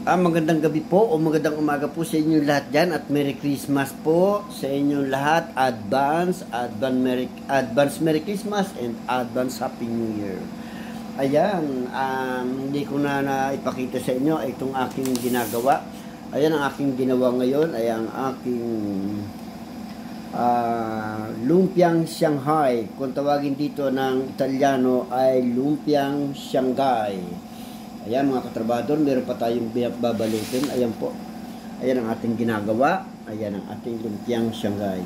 Magandang gabi po o magandang umaga po sa inyong lahat dyan at Merry Christmas po sa inyong lahat. Advance Merry Christmas and Advance Happy New Year. Ayan, hindi ko na naipakita sa inyo itong aking ginagawa. Ayan ang aking ginawa ngayon ay ang aking lumpiang Shanghai. Kung tawagin dito ng Italiano ay lumpiang Shanghai. Ayan mga katrabador, meron pa tayong babalutin. Ayan po. Ayan ang ating ginagawa. Ayan ang ating lumpiang Shanghai.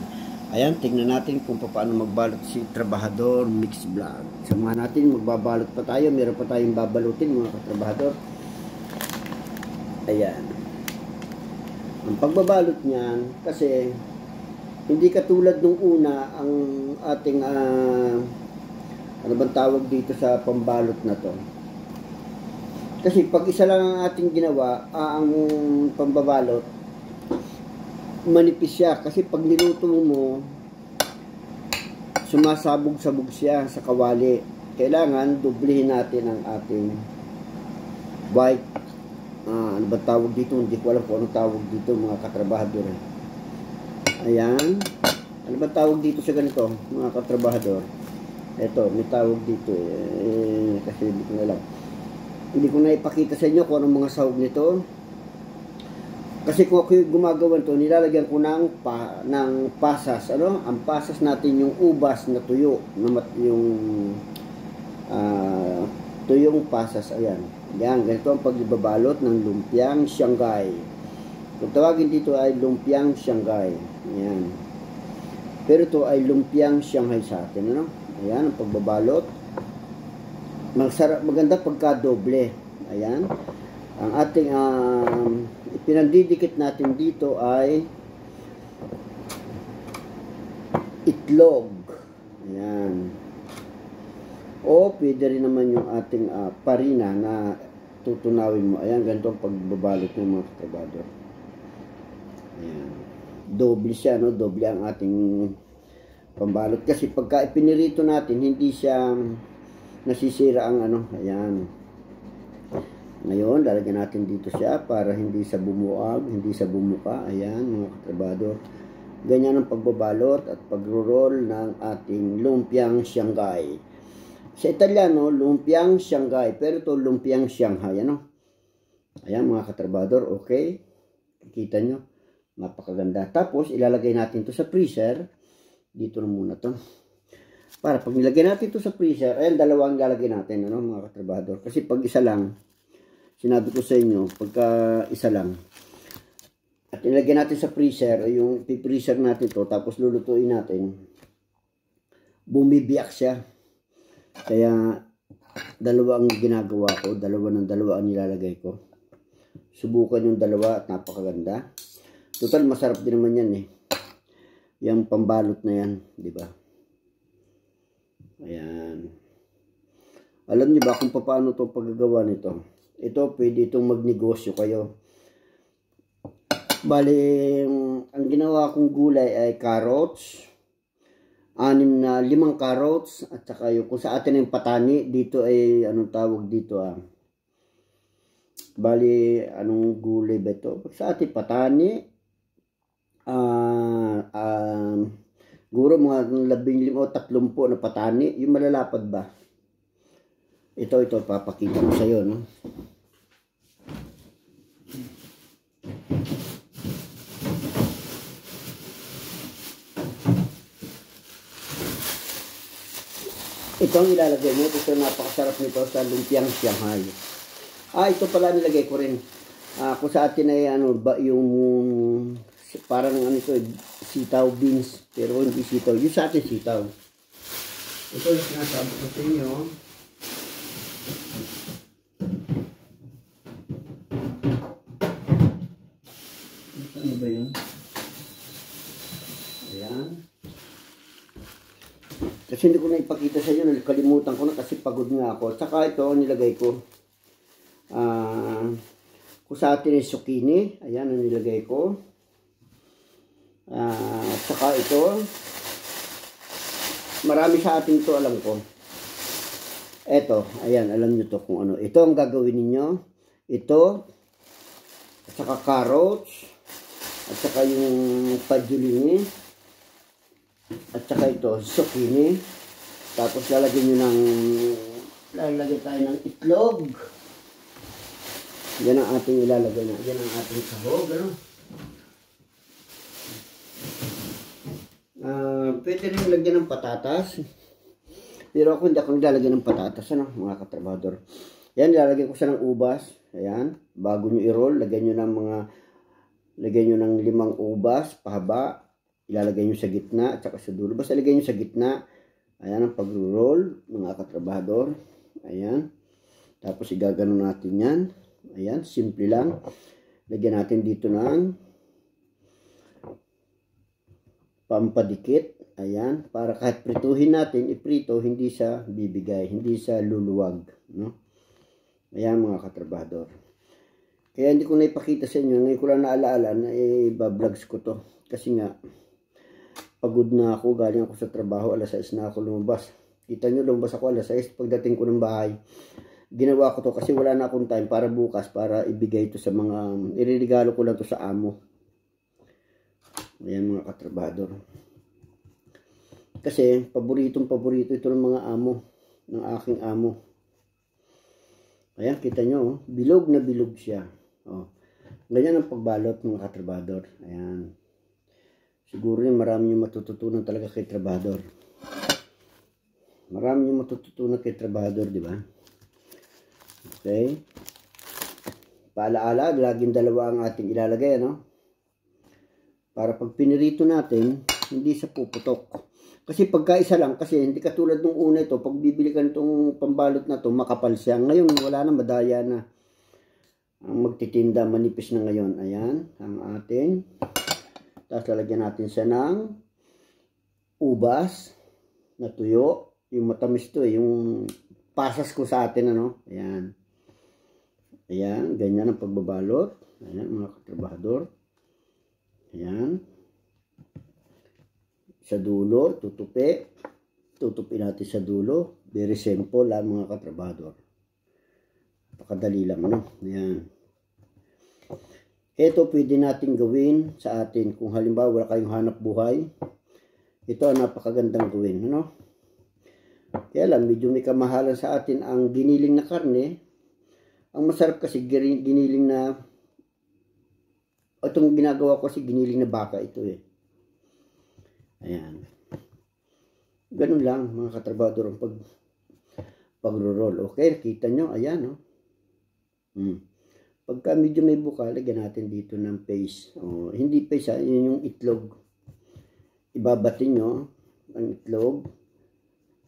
Ayan, tingnan natin kung paano magbalot si Trabahador Mix Vlog. Samahan natin, magbabalot pa tayo. Meron pa tayong babalutin mga katrabahador. Ayan. Ang pagbabalot niyan, kasi hindi katulad nung una ang ating ano bang tawag dito sa pambalot na to. Kasi pag isa lang ang ating ginawa, ang pambabalot, manipis siya. Kasi pag niluto mo, sumasabog-sabog siya sa kawali. Kailangan dublihin natin ang ating white. Ano ba tawag dito? Hindi ko alam kung ano tawag dito mga katrabahador. Ayan. Ano ba tawag dito sa ganito mga katrabahador? Ito, may tawag dito kasi hindi ko na alam. Hindi ko na ipakita sa inyo kung anong mga sahog nito. Kasi kung ako gumagawa nito, nilalagyan ko ng pasas. Ano? Ang pasas natin yung ubas na tuyo. Yung tuyong pasas. Ayan. Yan. Ganito ang pagbabalot ng lumpiang Shanghai. Kung tawagin dito ay lumpiang Shanghai. Ayan. Pero ito ay lumpiang Shanghai sa atin. Ano? Ayan ang pagbabalot. Maganda pagka doble. Ayan. Ang ating ipinandidikit natin dito ay itlog. Ayan. O pwede rin naman yung ating farina na tutunawin mo. Ayan, ganito ang pagbabalot ng mga katrabador. Ayan. Doble siya, no? Doble ang ating pambalot. Kasi pagka ipinirito natin, hindi siya nasisira ang ano. Ayan. Ngayon, lalagyan natin dito siya para hindi sa bumuag, hindi sa bumuka. Ayan, mga katrabador. Ganyan ang pagbabalot at pagro-roll ng ating lumpiang Shanghai. Sa Italiano, lumpiang Shanghai. Pero ito, lumpiang Shanghai. Ano? Ayan, mga katrabador. Okay. Kita nyo. Napakaganda. Tapos, ilalagay natin ito sa freezer. Dito na muna to. Para pag nilagay natin ito sa freezer, ayan, dalawang lalagay natin, ano, mga katrabador. Kasi pag isa lang, sinabi ko sa inyo, pagka isa lang, at nilagay natin sa freezer, yung freezer natin to, tapos lulutuin natin, bumibiyak siya. Kaya, dalawa ang ginagawa ko, dalawa ang nilalagay ko. Subukan yung dalawa at napakaganda. Total, masarap din naman yan eh. Yung pambalot na yan, di ba? Ayan. Alam niyo ba kung paano ito paggagawa nito? Ito, pwede itong magnegosyo kayo. Bali, ang ginawa kong gulay ay carrots. 5 carrots. At saka yung kung sa atin yung patani, dito ay, anong tawag dito Bali, anong gulay ba ito? Sa atin patani. Guro mga 15 o 30 na patani. Yung malalapad ba? Ito, papakita ko sa iyo, no? Ito ang ilalagay nyo. Ito napakasarap nito sa lumpiang Shanghai. Ito pala nilagay ko rin. Kung sa atin ay ano ba yung parang ano ito, sitaw beans, pero hindi sitaw. Yung sa atin sitaw. Ito yung sinasabi ko sa inyo. Ano ba yun? Ayan. Kasi hindi ko na ipakita sa inyo, nakalimutan ko na kasi pagod nga ako. Saka ito, nilagay ko. Kung sa atin ay zucchini, ayan ang nilagay ko. Saka ito, marami sa atin to alam ko. Eto, ayan, alam nyo to kung ano. Ito ang gagawin ninyo. Ito, saka carrots, at saka yung paggiling, at saka ito, zucchini. Tapos lalagyan tayo ng itlog. Yan ang ating ilalagay na. Yan ang ating sahog, ano? Pwede rin lagyan ng patatas. Pero ako hindi ako naglalagyan ng patatas, ano, mga katrabador. Yan, ilalagay ko siya ng ubas. Ayan, bago nyo i-roll, lagyan nyo ng 5 ubas, pahaba. Ilalagay nyo sa gitna, at saka sa dulo. Basta ilagay nyo sa gitna. Ayan ang pag-roll, mga katrabador. Ayan. Tapos igagano natin yan. Ayan, simple lang. Lagyan natin dito ng pampadikit. Ayan, para kahit prituhin natin, iprito, hindi sa bibigay, hindi sa luluwag, no? Ayan, mga katrabador. Kaya hindi ko na ipakita sa inyo, ngayon ko lang naalaala na i-vlogs ko to. Kasi nga, pagod na ako, galing ako sa trabaho, alas 6 na ako lumabas. Kita nyo, lumabas ako alas 6, pagdating ko ng bahay, ginawa ko to kasi wala na akong time para bukas, para ibigay to sa mga, iririgalo ko lang to sa amo. Ayan, mga katrabador. Kasi, paborito ito ng mga amo, ng aking amo. Ayan, kita nyo, bilog na bilog siya. Oh. Ganyan ang pagbalot, mga katrabador. Ayan. Siguro yun, marami yung matututunan talaga kay trabador. Marami yung matututunan kay trabador, di ba? Okay. Paalaala, laging 2 ang ating ilalagay, ano? Para pag pinirito natin, hindi siya puputok. Kasi pagka isa lang, kasi hindi katulad nung una ito, pag bibili ka nitong pambalot na to, makapal siya. Ngayon, wala na, madaya na. Ang magtitinda, manipis na ngayon. Ayan, ang ating. Tapos lalagyan natin siya ng ubas na tuyo. Yung matamis to, yung pasas ko sa atin, ano. Ayan. Ayan, ganyan ang pagbabalot. Ayan, mga katrabador. Ayan. Sa dulo, tutupi natin sa dulo. Very simple lang, mga katrabador. Napakadali lang, ano? Ayan. Ito pwede natin gawin sa atin kung halimbawa wala kayong hanap buhay. Ito ang napakagandang gawin, ano? Kaya lang, medyo may kamahalan sa atin ang giniling na karne. Ang masarap kasi giniling na, itong ginagawa ko kasi giniling na baka ito eh. Ayan. Ganun lang, mga katrabador, ang pag-roll. Okay, kita nyo, ayan, no? Pagka medyo may buka, lagyan natin dito ng paste. Hindi paste, yun yung itlog. Ibabatin nyo ang itlog.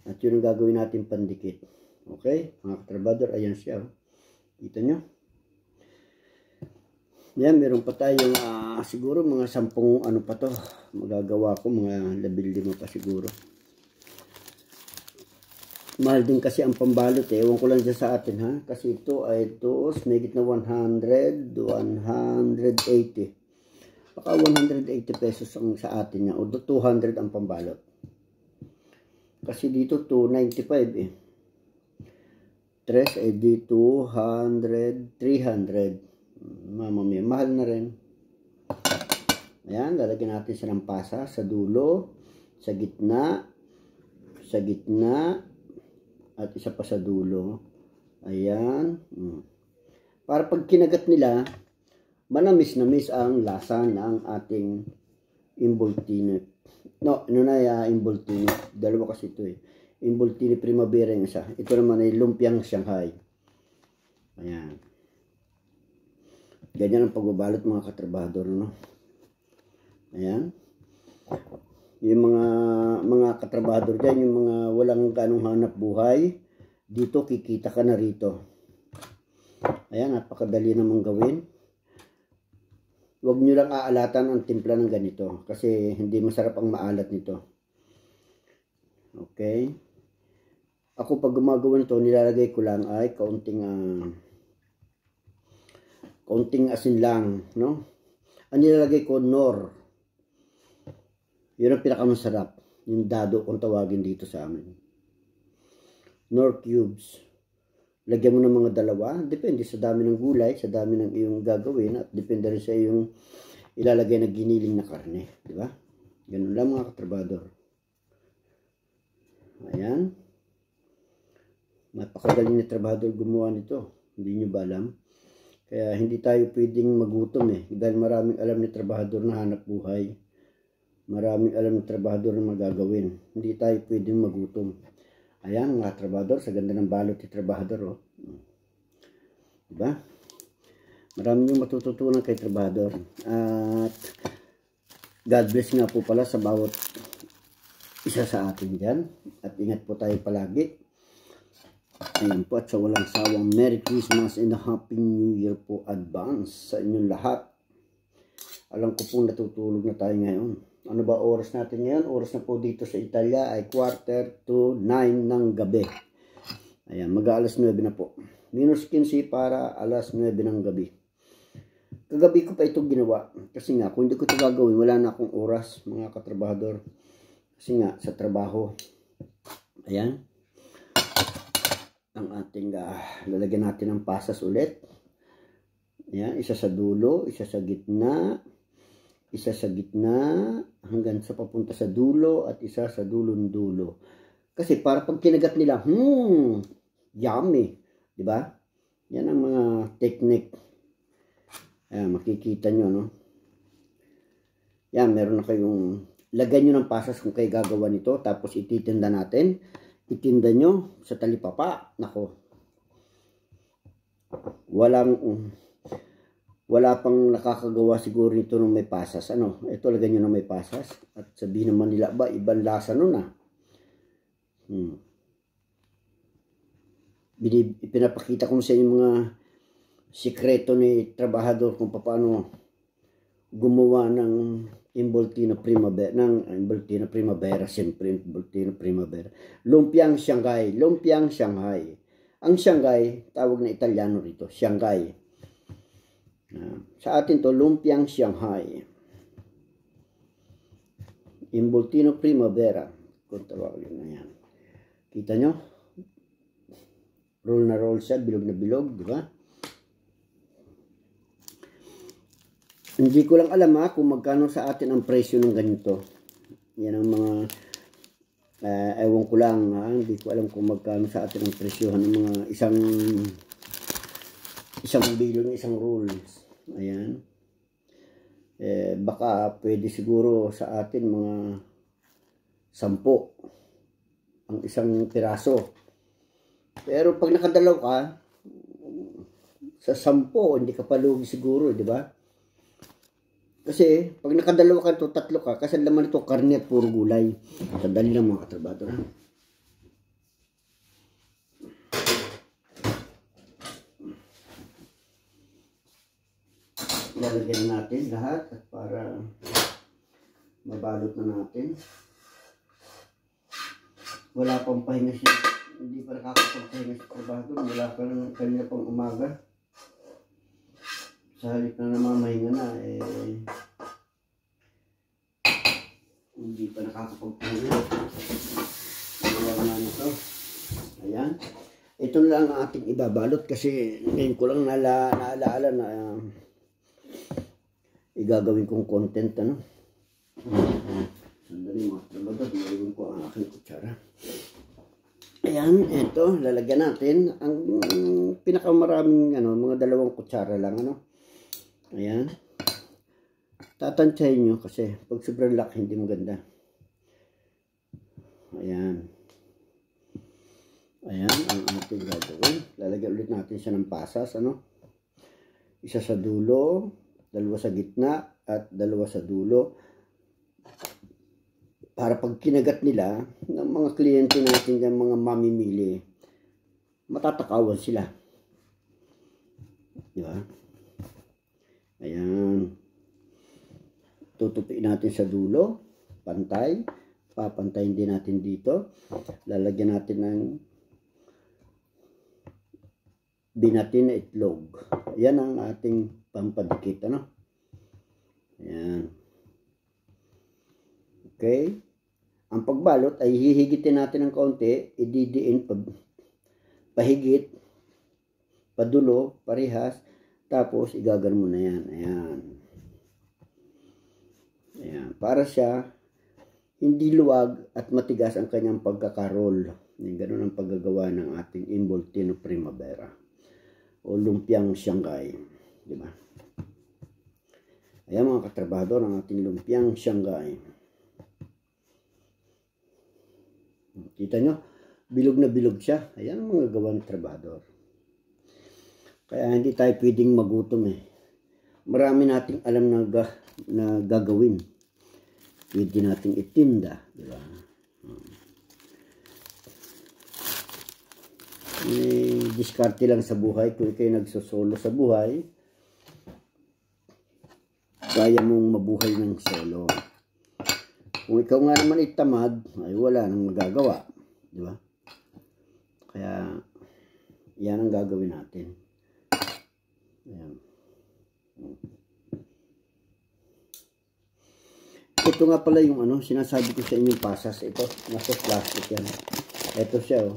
At yun ang gagawin natin pandikit. Okay, mga katrabador, ayan siya. Kita nyo? Yan, meron pa tayong siguro mga 10 ano pa to. Magagawa ko mga 15 pa siguro. Mahal din kasi ang pambalot eh. Ewan ko lang dyan sa atin ha. Kasi ito ay may gitna 100, 180. Baka 180 pesos ang sa atin niya. O 200 ang pambalot. Kasi dito 295 eh. 3 ay di 200, 300. Mamamaya, mahal na rin. Ayan, lalagyan natin siya ng pasa sa dulo, sa gitna, at isa pa sa dulo. Ayan. Para pag kinagat nila, manamis-namis ang lasa ng ating involtini. No, ano na involtini. Dalawa kasi ito eh. Involtini primavera yung isa. Ito naman ay lumpiang Shanghai. Ayan. Ganyan ang pagbabalot, mga katrabador, no? Ayan. Yung mga katrabador dyan, yung mga walang ganong hanap buhay, dito kikita ka na rito. Ayan, napakadali namang gawin. Huwag nyo lang aalatan ang timpla ng ganito kasi hindi masarap ang maalat nito. Okay. Ako pag gumagawa nito, nilalagay ko lang ay kaunting asin lang, no? Ang nilalagay ko, nor. Yun ang pinakamasarap. Yung dado kung tawagin dito sa amin. Nor cubes. lagyan mo ng mga dalawa. Depende sa dami ng gulay, sa dami ng iyong gagawin, at depende rin sa iyong ilalagay na giniling na karne. Di ba? Ganun lang mga katrabador. Ayan. Napakagaling na trabahador gumawa nito. Hindi nyo ba alam? Kaya hindi tayo pwedeng magutom dahil maraming alam ni trabahador na hanap buhay. Maraming alam ni trabahador na magagawin. Hindi tayo pwedeng magutom. Ayan mga trabahador, sa ganda ng balot ni trabahador. Oh. Diba? Marami yung matututunan kay trabahador. At God bless nga po pala sa bawat isa sa atin dyan. At ingat po tayo palagi. Ayan po, at sa walang sawang Merry Christmas and a Happy New Year po advance sa inyong lahat. Alam ko pong natutulog na tayo ngayon. Ano ba oras natin ngayon? Oras na po dito sa Italia ay 8:45 ng gabi. Ayan, mag-aalas 9 na po. Minus 15 para alas 9 ng gabi. Kagabi ko pa ito ginawa. Kasi nga, kung hindi ko ito gagawin, wala na akong oras, mga katrabahador. Kasi nga, sa trabaho. Ayan. Ang ating lalagyan natin ng pasas ulit. Ayan, isa sa dulo, isa sa gitna, hanggang sa papunta sa dulo, at isa sa dulong-dulo. Kasi para pag kinagat nila, yummy. Diba? Yan ang mga technique. Ayan, makikita nyo, no? Yan, meron na kayong, lagyan nyo ng pasas kung kayo gagawa nito, tapos ititinda natin. Itinda nyo sa talipapa. Nako. Wala pang nakakagawa siguro nito nung may pasas. Ano? Ito lagyan nyo na may pasas. At sabihin naman nila, ba, ibang lasa nun Pinapakita ko sa inyo mga sikreto ni trabahador kung paano gumawa ng Involtino Primavera, siyempre Involtino Primavera. Lumpiang Shanghai. Ang Shanghai, tawag na Italiano rito, Shanghai. Sa atin to, Lumpiang Shanghai. Involtino Primavera. Kung tawagin na yan. Kita nyo? Roll na roll siya, bilog na bilog, di ba? Hindi ko lang alam kung magkano sa atin ang presyo ng ganito. Yan ang mga, ewan ko lang hindi ko alam kung magkano sa atin ang presyohan ng mga isang bilog, isang rolls. Ayan. Baka pwede siguro sa atin mga 10 ang isang piraso. Pero pag nakadalaw ka, sa 10, hindi ka palugi siguro, di ba? Kasi, pag nakadalawa ka ito, 3 ka, kasi laman ito, karne at puro gulay. Sandali lang mga katrabador. Lalagyan natin lahat at para mabalot na natin. Wala pang pahinga siya. Hindi pa nakakapagpahinga sa trabaho. Wala pa lang kanina pang umaga. Sa halip na namamahinga na, hindi pa nakakapagpahinga. Wala na nito. Ayan. Ito lang ang ating ibabalot kasi ngayon ko lang naalaala na igagawin kong content, ano. Sandali mga trabador, gagawin ko ang aking kutsara. Ayan, ito, lalagyan natin ang pinakamaraming, mga 2 kutsara lang, Ayan. Tatansyahin nyo kasi pag sobrang laki hindi maganda. Ayan. Ayan ang ating gagawin. Lalagyan ulit natin siya ng pasas, Isa sa dulo, 2 sa gitna, at 2 sa dulo. Para pag kinagat nila, ng mga kliyente natin dyan, mga mamimili, matatakawan sila. Diba? Ayan. Tutupiin natin sa dulo. Pantay. Papantayin din natin dito. Lalagyan natin ng binatin na itlog. Ayan ang ating pampadikit, Ayan. Okay. Ang pagbalot ay hihigitin natin ng kaunti. Ididiin pahigit. padulo, parehas, tapos igagan mo na yan. Ayan. Ayan. Para siya hindi luwag at matigas ang kanyang pagkakarol. Ganun ang paggagawa ng ating Involtino Primavera o lumpiang Shanghai. Diba? Ayan mga katrabahador, ang ating lumpiang Shanghai. Kita nyo? Bilog na bilog siya. Ayan ang mga gawa ng trabahador. Kaya hindi tayo pwedeng magutom eh. Marami nating alam na gagawin. Pwede nating itinda, di ba? Diskarte lang sa buhay. Kung kayo nagsosolo sa buhay, kaya mong mabuhay ng solo. Kung ikaw nga naman itamad, ay wala nang magagawa, di ba? Kaya yan ang gagawin natin. Ayan. Ito nga pala yung sinasabi ko sa inyong pasas. Ito, nasa plastic yan. Ito siya, oh.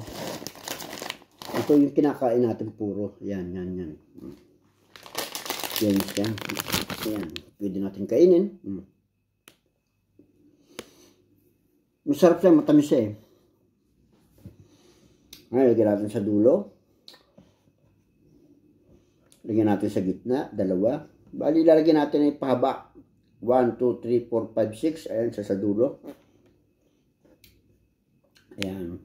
Ito yung kinakain natin puro. Yan. Yan siya. Yan. Pwede natin kainin. Masarap siya, matamis siya eh. Ngayon, lagyan natin sa dulo. Lagyan natin sa gitna, 2. Bali, lalagyan natin ay pahaba. 1, 2, 3, 4, 5, 6. Ayan, sa dulo. Ayan.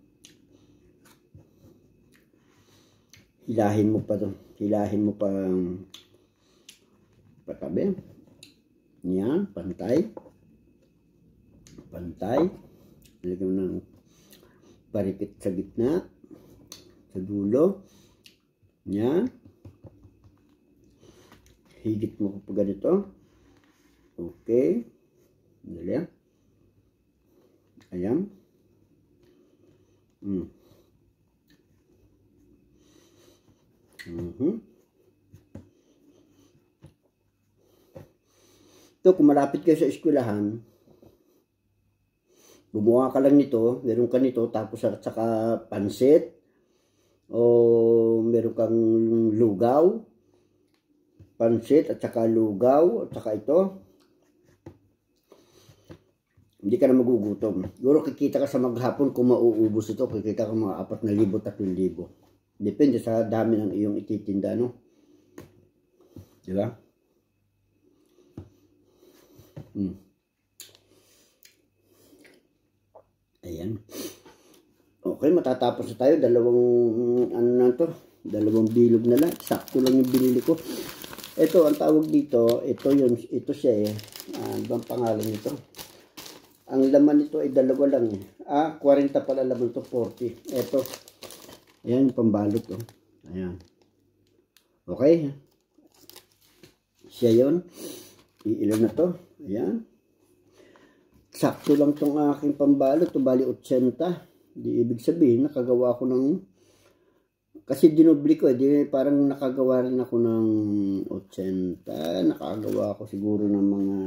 Hilahin mo pa to. Hilahin mo pa patabi. Ayan, pantay. Pantay. Lagyan mo ng parikit sa gitna. Sa dulo. Ayan. Higit mo pa ganito. Okay. Dali. Ayan. Ito, kung malapit kayo sa eskwelahan, gumawa ka lang nito, meron ka nito, tapos at saka pansit, o meron kang lugaw, pansit, at saka lugaw, at saka ito, hindi ka na magugutom. Siguro kikita ka sa maghapon kung mauubos ito, kikita ka mga 4,000, 3,000. Depende sa dami ng iyong ititinda, no? Diba? Ayan. Okay, matatapos na tayo. Dalawang bilog na lang. Sakto lang yung binili ko. Ito, ang tawag dito, ito siya eh. Ano bang pangalan nito? Ang laman nito ay 2 lang eh. 40 pala laman ito, 40. Ito. Ayan, pambalot oh. Ayan. Okay. Siya yun. Ilan na to? Ayan. Sakto lang tong aking pambalot. Ito bali 80. Di ibig sabihin, nakagawa ko ng... Kasi dinubli ko eh. Parang nakagawa rin ako ng 80. Nakagawa ko siguro ng mga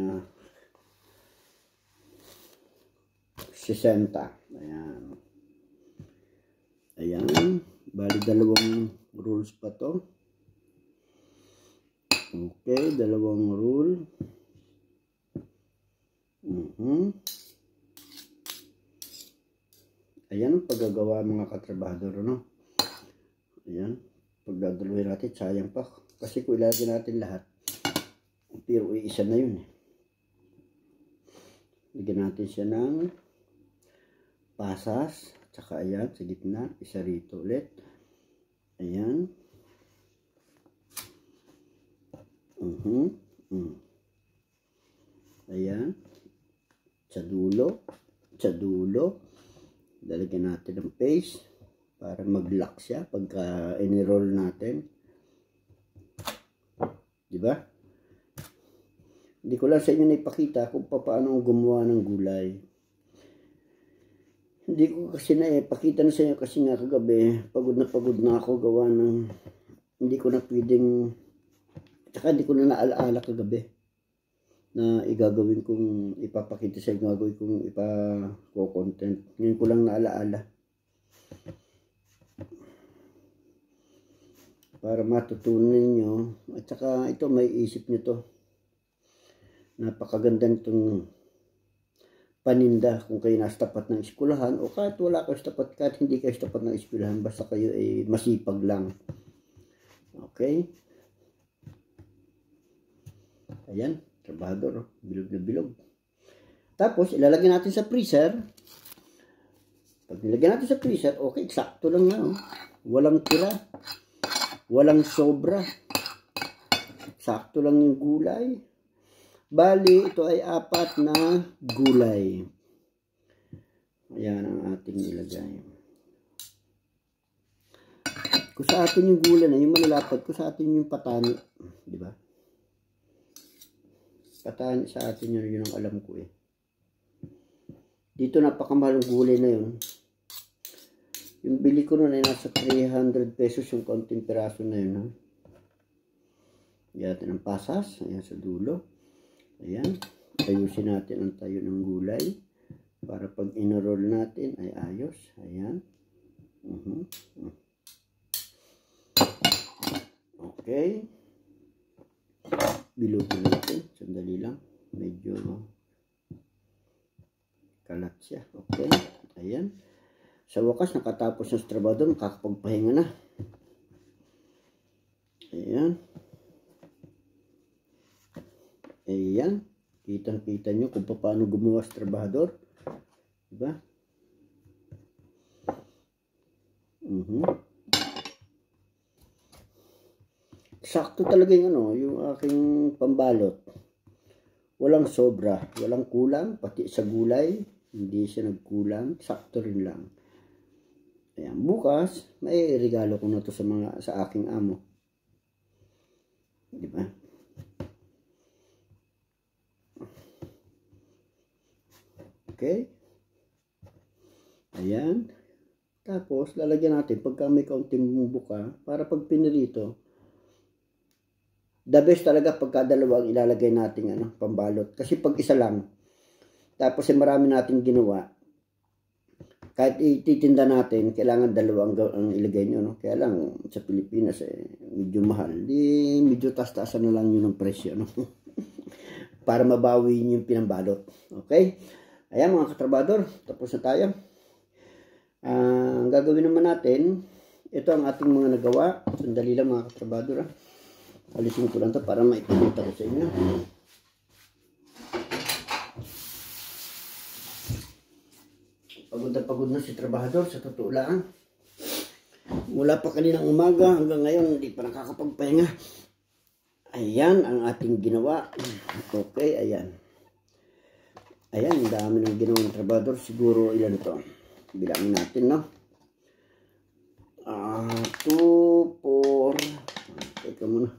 60. Ayan. Ayan. Bali 2 rules pa to. Okay. 2 rule. Ayan. Paggagawa mga katrabahador. No? Ayan. Pagdadaluhin natin. Sayang pa. Kasi kung ilagay natin lahat. Pero iisa na yun. Lagyan natin siya ng pasas. Tsaka ayan, sa gitna. Isa rito ulit. Ayan. Ayan. Sa dulo. Sa dulo. Lalagyan natin ng paste. Para mag-lock siya pagka in-roll natin. Diba? Hindi ko lang sa inyo naipakita kung paano gumawa ng gulay. Hindi ko kasi naipakita na sa inyo kasi nga kagabi, pagod na ako gawa ng, hindi ko na pwedeng, tsaka hindi ko na naalaala kagabi na igagawin kong ipapakita sa inyo, gagawin kong ipa-content. Ngayon ko lang naalaala. para matutunan nyo. At saka ito, may isip nyo to. Napakaganda nitong paninda kung kayo nasa tapat ng eskwelahan o kahit wala kayo sa tapat, kahit hindi kayo sa tapat ng eskwelahan, basta kayo ay masipag lang. Okay? Ayan, trabahador, bilog na bilog. Tapos, ilalagay natin sa freezer. Pag nilagyan natin sa freezer, okay, eksakto lang na. Walang tira. Walang sobra. Sakto lang yung gulay. Bali, ito ay 4 na gulay. Ayan ang ating nilagay. Kung sa atin yung gulay na, yung malalapad, kung sa atin yung patani. Di ba? Patani sa atin yun ang alam ko eh. Dito napakamahal ng gulay na yun. Yung bili ko nun ay nasa 300 pesos yung konting piraso na yun. Ha? Yan natin ang pasas. Ayan sa dulo. Ayan. Ayusin natin ang tayo ng gulay. Para pag in-roll natin ay ayos. Ayan. Okay. Bilugin natin. Sandali lang. Medyo kalat siya. Okay. Ayan. Sa wakas, nakatapos ng trabado, makakapagpahinga na. Ayan. Ayan. Kitang-kita nyo kung paano gumawa sa trabahador. Diba? Sakto talaga yung aking pambalot. Walang sobra, walang kulang, pati sa gulay, hindi siya nagkulang, sakto rin lang. Ayan, bukas, may regalo ko na to sa aking amo. Diba? Okay? Ayan. Tapos, lalagyan natin, pagka may kaunting buka, para pag pinirito, the best talaga pagka dalawa ang ilalagay natin pambalot. Kasi pag isa lang, tapos marami natin ginawa, kahit ititinda natin, kailangan dalawa ang ilagay nyo. No? Kaya lang, sa Pilipinas, medyo mahal. Di, medyo taas-taasan na lang yun ng presyo. No? Para mabawi yung pinambalot. Okay? Ayan mga katrabador, tapos na tayo. Ang gagawin naman natin, ito ang ating mga nagawa. Sandali lang mga katrabador. Alisin ko lang ito para maipakita ko sa inyo. Pagod na si trabahador sa totoo lang. Mula pa kaninang umaga hanggang ngayon hindi pa nakakapagpahinga. Ayan ang ating ginawa. Okay, ayan. Ayan, ang dami ng ginawang trabahador. Siguro ilan ito? Bilangin natin, no? 2, 4. Teka muna.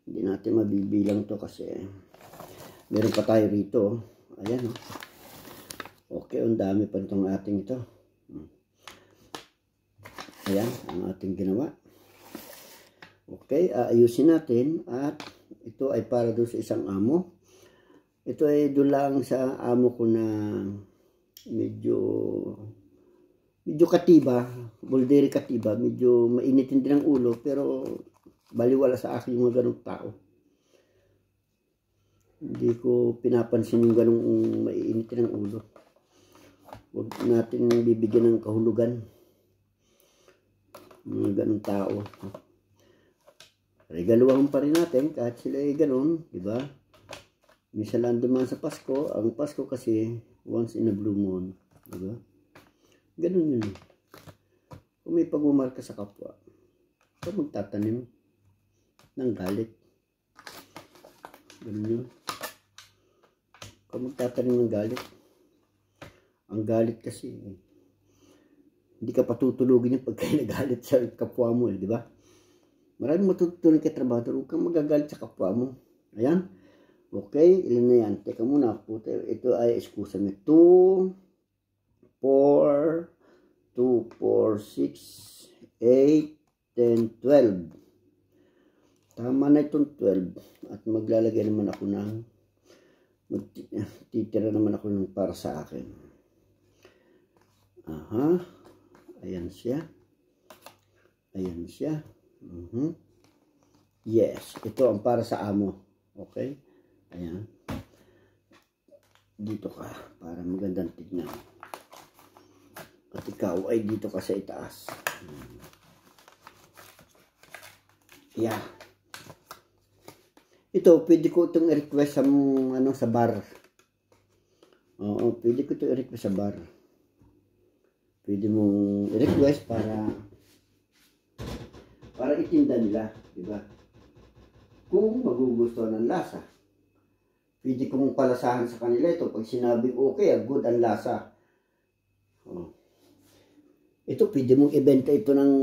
Hindi natin mabibilang to kasi meron pa tayo rito. Ayan, no? Okay, ang dami pa itong ating ito. Ayan, ang ating ginawa. Okay, ayusin natin. At ito ay para doon sa isang amo. Ito ay doon lang sa amo ko na medyo katiba, bulderi katiba, medyo mainitin din ang ulo, pero baliwala sa akin yung mga ganong tao. Hindi ko pinapansin yung ganong mainitin ang ulo. Huwag natin bibigyan ng kahulugan mga ganong tao. Regaluhan pa rin natin kahit sila ay ganon, di ba? Minsan lang dumaan sa Pasko. Ang Pasko kasi once in a blue moon, di ba? Ganun yun. Kung may pagmamahal ka sa kapwa, huwag magtatanim ng galit. Ganun yun. Huwag magtatanim ng galit. Ang galit kasi, hindi ka patutulugin yung pagka nagalit sa kapwa mo, di ba? Maraming matutulog kay trabaho, huwag kang magagalit sa kapwa mo. Ayan. Okay, ilan na yan? Teka muna, puti. Ito ay, excuse me, 2, 4, 6, 8, 10, 12. Tama na itong 12. At maglalagay naman ako ng, titira naman ako ng para sa akin. Aha. Ayan siya. Ayan siya. Yes, ito ang para sa amo. Okay? Ayan. Dito ka, para magandang tignan. At ikaw ay dito ka sa itaas. Yeah. Ito, pwede ko itong i-request sa, sa bar. Oo, pwede ko itong i-request sa bar. Pwede mong i-request para itinda nila, di ba? Kung magugustuhan ng lasa. Pwede kong palasahan sa kanila ito. Pag sinabing okay, good ang lasa. Oh. Ito, pwede mong ibenta ito ng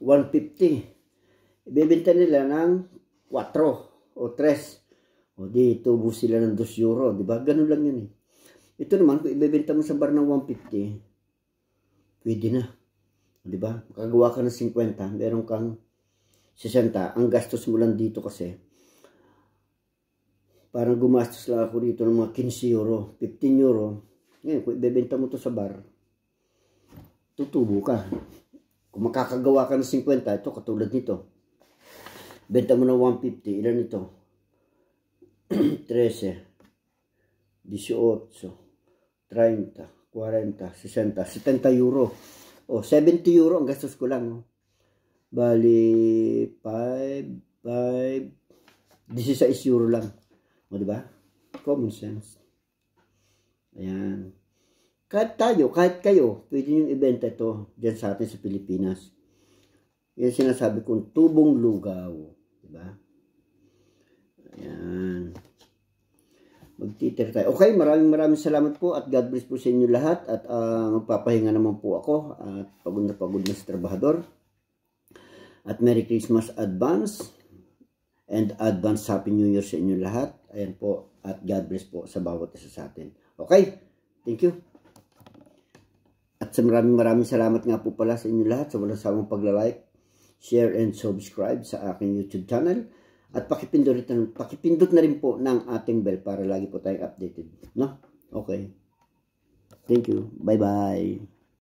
150. Ibebenta nila ng 4 o 3. O di, tubo sila ng 2 euro. Diba? Ganun lang yun eh. Ito naman, kung ibebenta mo sa bar ng 150, pwede na. Diba? Makagawa ka ng 50, meron kang 60. Ang gastos mo lang dito kasi, parang gumastos lang ako dito ng mga 15 euro, 15 euro. Ngayon, kung ibebenta mo to sa bar, tutubo ka. Kung makakagawa ka ng 50, ito katulad nito. Benta mo ng 150, ilan ito? 13, 18, 30, 40, 60, 70 euro. O, 70 euro ang gastos ko lang. Bali, 16 euro lang. O, diba? Common sense. Ayan. Kahit kayo, pwede nyo ibenta ito dyan sa atin sa Pilipinas. Yan sinasabi kong tubong lugaw. Diba? Ayan. Magtitir tayo. Okay, maraming salamat po at God bless po sa inyo lahat. At magpapahinga naman po ako at pagod na sa trabahador. At Merry Christmas advance and advance Happy New Year sa inyo lahat. Ayan po, at God bless po sa bawat isa sa atin. Okay, thank you. At sa maraming salamat nga po pala sa inyo lahat sa walang sawang pagla-like, share, and subscribe sa aking YouTube channel. At pakipindot na rin po ng ating bell para lagi po tayong updated. No? Okay. Thank you. Bye-bye.